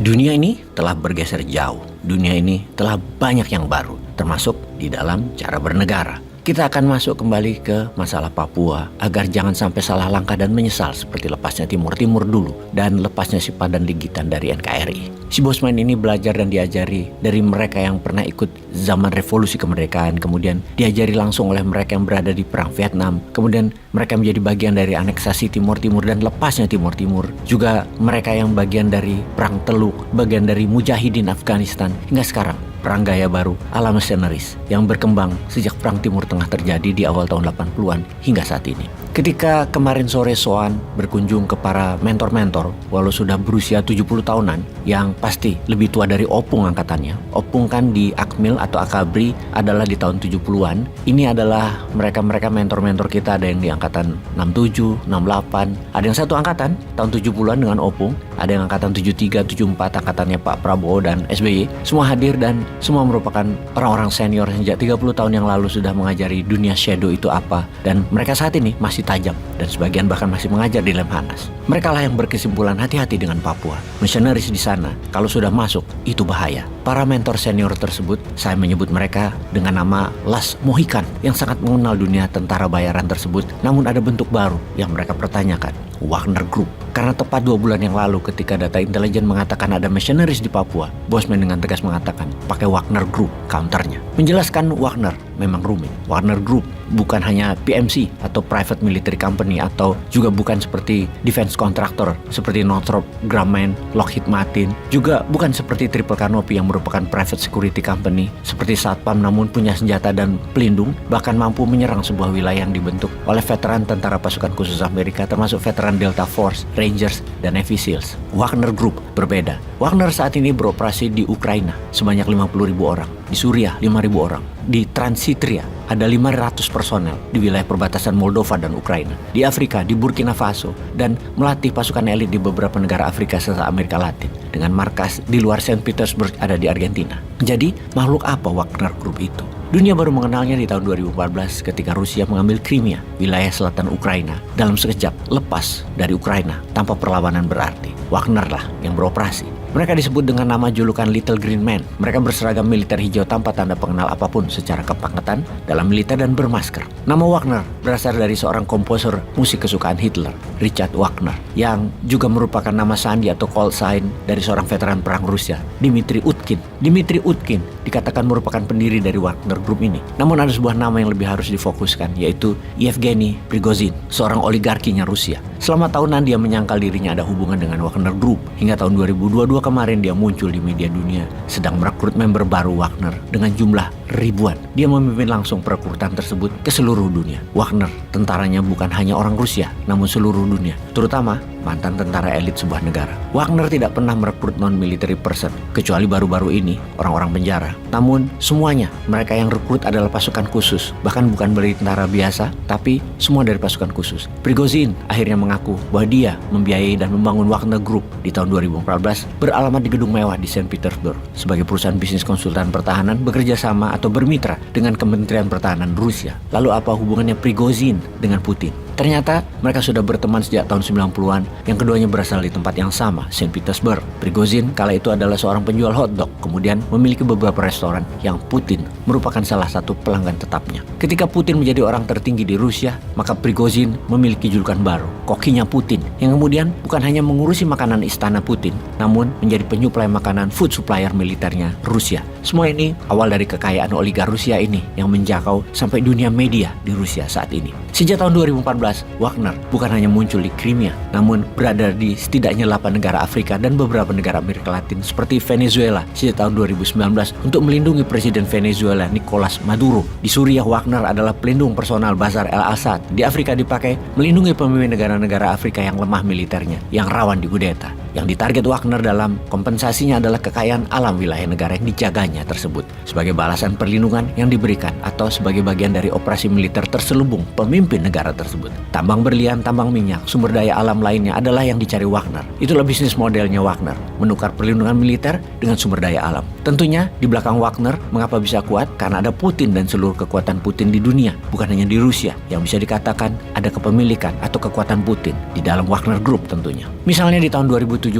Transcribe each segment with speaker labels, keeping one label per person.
Speaker 1: Dunia ini telah bergeser jauh. Dunia ini telah banyak yang baru, termasuk di dalam cara bernegara. Kita akan masuk kembali ke masalah Papua agar jangan sampai salah langkah dan menyesal seperti lepasnya Timur Timur dulu dan lepasnya si Padan Ligitan dari NKRI. Si Bosman ini belajar dan diajari dari mereka yang pernah ikut zaman revolusi kemerdekaan, kemudian diajari langsung oleh mereka yang berada di perang Vietnam, kemudian mereka menjadi bagian dari aneksasi Timur Timur dan lepasnya Timur Timur, juga mereka yang bagian dari perang Teluk, bagian dari Mujahidin Afghanistan, hingga sekarang perang gaya baru ala mercenaries yang berkembang sejak perang Timur Tengah terjadi di awal tahun 80-an hingga saat ini. Ketika kemarin sore Soan berkunjung ke para mentor-mentor walau sudah berusia 70 tahunan yang pasti lebih tua dari Opung angkatannya. Opung kan di Akmil atau Akabri adalah di tahun 70-an. Ini adalah mereka-mereka mentor-mentor kita, ada yang di angkatan 67, 68, ada yang satu angkatan tahun 70-an dengan Opung, ada yang angkatan 73, 74 angkatannya Pak Prabowo dan SBY. Semua hadir dan semua merupakan orang-orang senior sejak 30 tahun yang lalu sudah mengajari dunia shadow itu apa, dan mereka saat ini masih tajam dan sebagian bahkan masih mengajar di Lemhanas. Mereka lah yang berkesimpulan hati-hati dengan Papua. Missionaries di sana kalau sudah masuk itu bahaya. Para mentor senior tersebut, saya menyebut mereka dengan nama Las Mohican yang sangat mengenal dunia tentara bayaran tersebut, namun ada bentuk baru yang mereka pertanyakan, Wagner Group. Karena tepat 2 bulan yang lalu ketika data intelijen mengatakan ada missionaries di Papua, Bosman dengan tegas mengatakan pakai Wagner Group counternya. Menjelaskan Wagner memang rumit. Wagner Group bukan hanya PMC atau Private Military Company atau juga bukan seperti defense contractor seperti Northrop Grumman, Lockheed Martin, juga bukan seperti Triple Canopy yang merupakan private security company seperti Satpam namun punya senjata dan pelindung, bahkan mampu menyerang sebuah wilayah yang dibentuk oleh veteran tentara pasukan khusus Amerika termasuk veteran Delta Force, Rangers, dan Navy SEALs. Wagner Group berbeda. Wagner saat ini beroperasi di Ukraina sebanyak 50.000 orang, di Suriah 5.000 orang, di Transnistria ada 500 personel di wilayah perbatasan Moldova dan Ukraina, di Afrika, di Burkina Faso, dan melatih pasukan elit di beberapa negara Afrika serta Amerika Latin, dengan markas di luar Saint Petersburg ada di Argentina. Jadi, makhluk apa Wagner Group itu? Dunia baru mengenalnya di tahun 2014 ketika Rusia mengambil Crimea, wilayah selatan Ukraina, dalam sekejap lepas dari Ukraina tanpa perlawanan berarti. Wagner lah yang beroperasi. Mereka disebut dengan nama julukan Little Green Man. Mereka berseragam militer hijau tanpa tanda pengenal apapun secara kepangkatan dalam militer dan bermasker. Nama Wagner berasal dari seorang komposer musik kesukaan Hitler, Richard Wagner, yang juga merupakan nama sandi atau call sign dari seorang veteran perang Rusia, Dmitry Utkin. Dmitry Utkin dikatakan merupakan pendiri dari Wagner Group ini. Namun ada sebuah nama yang lebih harus difokuskan, yaitu Yevgeny Prigozhin, seorang oligarkinya Rusia. Selama tahunan dia menyangkal dirinya ada hubungan dengan Wagner Group, hingga tahun 2022 kemarin dia muncul di media dunia sedang merekrut member baru Wagner dengan jumlah ribuan. Dia memimpin langsung perekrutan tersebut ke seluruh dunia. Wagner tentaranya bukan hanya orang Rusia, namun seluruh dunia, terutama mantan tentara elit sebuah negara. Wagner tidak pernah merekrut non-military person, kecuali baru-baru ini orang-orang penjara. Namun semuanya mereka yang rekrut adalah pasukan khusus, bahkan bukan dari tentara biasa, tapi semua dari pasukan khusus. Prigozhin akhirnya mengaku bahwa dia membiayai dan membangun Wagner Group di tahun 2014 beralamat di gedung mewah di Saint Petersburg sebagai perusahaan bisnis konsultan pertahanan bekerja sama atau bermitra dengan Kementerian Pertahanan Rusia. Lalu apa hubungannya Prigozhin dengan Putin? Ternyata mereka sudah berteman sejak tahun 90-an yang keduanya berasal di tempat yang sama, Saint Petersburg. Prigozhin kala itu adalah seorang penjual hotdog, kemudian memiliki beberapa restoran yang Putin merupakan salah satu pelanggan tetapnya. Ketika Putin menjadi orang tertinggi di Rusia, maka Prigozhin memiliki julukan baru, kokinya Putin, yang kemudian bukan hanya mengurusi makanan istana Putin, namun menjadi penyuplai makanan food supplier militernya Rusia. Semua ini awal dari kekayaan oligar Rusia ini yang menjangkau sampai dunia media di Rusia saat ini. Sejak tahun 2014, Wagner bukan hanya muncul di Crimea, namun berada di setidaknya 8 negara Afrika dan beberapa negara Amerika Latin seperti Venezuela sejak tahun 2019 untuk melindungi Presiden Venezuela Nicolas Maduro. Di Suriah, Wagner adalah pelindung personal Bashar al-Assad. Di Afrika dipakai melindungi pemimpin negara-negara Afrika yang lemah militernya, yang rawan dikudeta. Yang ditarget Wagner dalam kompensasinya adalah kekayaan alam wilayah negara yang dijaganya tersebut sebagai balasan perlindungan yang diberikan atau sebagai bagian dari operasi militer terselubung pemimpin negara tersebut. Tambang berlian, tambang minyak, sumber daya alam lainnya adalah yang dicari Wagner. Itulah bisnis modelnya Wagner, menukar perlindungan militer dengan sumber daya alam. Tentunya di belakang Wagner mengapa bisa kuat? Karena ada Putin dan seluruh kekuatan Putin di dunia, bukan hanya di Rusia, yang bisa dikatakan ada kepemilikan atau kekuatan Putin di dalam Wagner Group tentunya. Misalnya di tahun 2017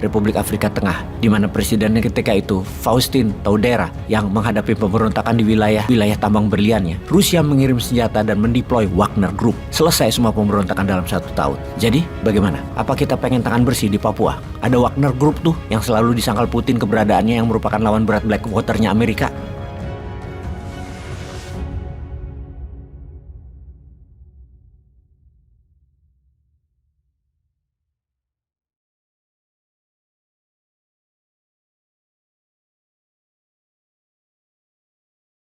Speaker 1: Republik Afrika Tengah, di mana presidennya ketika itu Faustin Todera yang menghadapi pemberontakan di wilayah tambang berliannya, Rusia mengirim senjata dan mendeploy Wagner Group. Selesai semua pemberontakan dalam 1 tahun. Jadi bagaimana? Apa kita pengen tangan bersih di Papua? Ada Wagner Group tuh yang selalu disangkal Putin keberadaannya yang merupakan lawan berat Blackwater-nya Amerika.